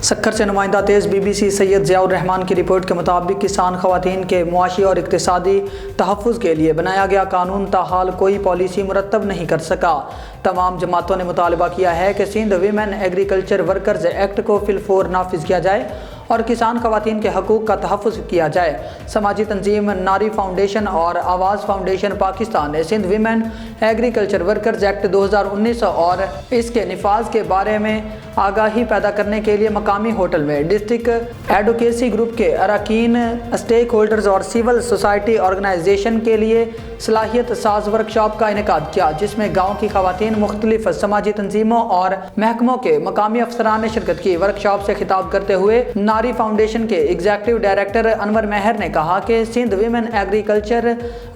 سکھر سے نمائندہ تیز BBC سید ضیاء الرحمان کی رپورٹ کے مطابق کسان خواتین کے معاشی اور اقتصادی تحفظ کے لیے بنایا گیا قانون تاحال کوئی پالیسی مرتب نہیں کر سکا۔ تمام جماعتوں نے مطالبہ کیا ہے کہ Sindh women agriculture workers act کو فی الفور نافذ کیا جائے اور کسان خواتین کے حقوق کا تحفظ کیا جائے۔ سماجی تنظیم ناری فاؤنڈیشن اور آواز فاؤنڈیشن پاکستان نے Sindh women agriculture workers act 2019 اور اس کے نفاذ کے بارے میں آگاہی پیدا کرنے کے لیے مقامی ہوٹل میں ڈسٹرکٹ ایڈوکیسی گروپ کے اراکین، اسٹیک ہولڈرز اور سول سوسائٹی آرگنائزیشن کے لیے صلاحیت ساز ورکشاپ کا انعقاد کیا، جس میں گاؤں کی خواتین، مختلف سماجی تنظیموں اور محکموں کے مقامی افسران نے شرکت کی۔ ورکشاپ سے خطاب کرتے ہوئے ناری فاؤنڈیشن کے ایگزیکٹو ڈائریکٹر انور مہر نے کہا کہ Sindh women agriculture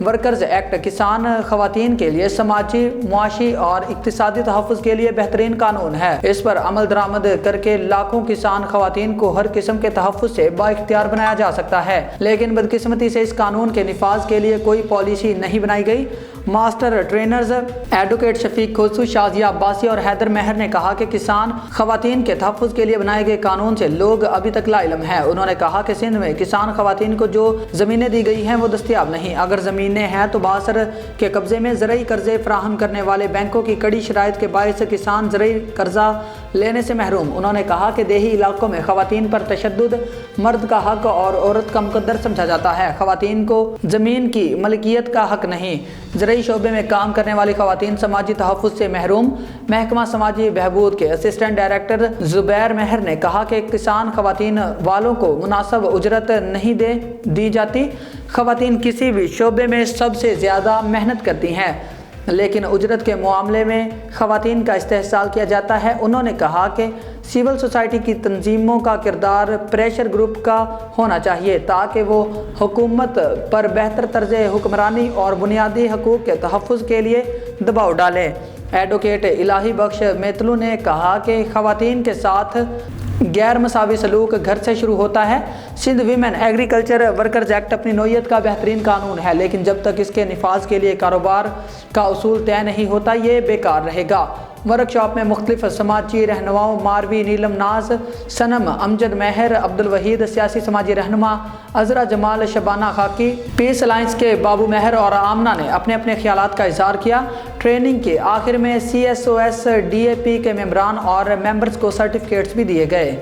workers act کسان خواتین کے لیے سماجی، معاشی اور اقتصادی تحفظ کے لیے بہترین قانون ہے۔ اس پر عمل درآمد کر کے لاکھوں کسان خواتین کو ہر قسم کے تحفظ سے بااختیار بنایا جا سکتا ہے، لیکن بدقسمتی سے اس قانون کے نفاذ کے لیے کوئی پالیسی نہیں بنائی گئی۔ ماسٹر ٹرینرز ایڈوکیٹ شفیق کھوسو، شازیہ عباسی اور حیدر مہر نے کہا کہ کسان خواتین کے تحفظ کے لیے بنائے گئے قانون سے لوگ ابھی تک لا علم ہیں۔ انہوں نے کہا کہ سندھ میں کسان خواتین کو جو زمینیں دی گئی ہیں وہ دستیاب نہیں، اگر زمینیں ہیں تو بااثر کے قبضے میں زرعی قرضے فراہم کرنے والے بینکوں کی کڑی شرائط کے باعث کسان زرعی قرضہ لینے سے محروم۔ انہوں نے کہا کہ دیہی علاقوں میں خواتین پر تشدد مرد کا حق اور عورت کا مقدر سمجھا جاتا ہے، خواتین کو زمین کی ملکیت کا حق نہیں۔ زرعی شعبے میں کام کرنے والی خواتین سماجی تحفظ سے محروم۔ محکمہ سماجی بہبود کے اسسٹنٹ ڈائریکٹر زبیر مہر نے کہا کہ کسان خواتین والوں کو مناسب اجرت نہیں دی جاتی۔ خواتین کسی بھی شعبے میں سب سے زیادہ محنت کرتی ہیں، لیکن اجرت کے معاملے میں خواتین کا استحصال کیا جاتا ہے۔ انہوں نے کہا کہ سول سوسائٹی کی تنظیموں کا کردار پریشر گروپ کا ہونا چاہیے تاکہ وہ حکومت پر بہتر طرز حکمرانی اور بنیادی حقوق کے تحفظ کے لیے دباؤ ڈالیں۔ ایڈوکیٹ الہی بخش میتلو نے کہا کہ خواتین کے ساتھ غیر مساوی سلوک گھر سے شروع ہوتا ہے۔ Sindh women agriculture workers act اپنی نوعیت کا بہترین قانون ہے، لیکن جب تک اس کے نفاذ کے لیے کاروبار کا اصول طے نہیں ہوتا یہ بیکار رہے گا۔ ورکشاپ میں مختلف سماجی رہنماؤں ماروی نیلم ناز، صنم امجد مہر، عبدالوحید، سیاسی سماجی رہنما عذرا جمال، شبانہ خاکی، پیس الائنس کے بابو مہر اور آمنہ نے اپنے اپنے خیالات کا اظہار کیا۔ ٹریننگ کے آخر میں CSOS DAP کے ممبران اور ممبرز کو سرٹیفکیٹس بھی دیے گئے۔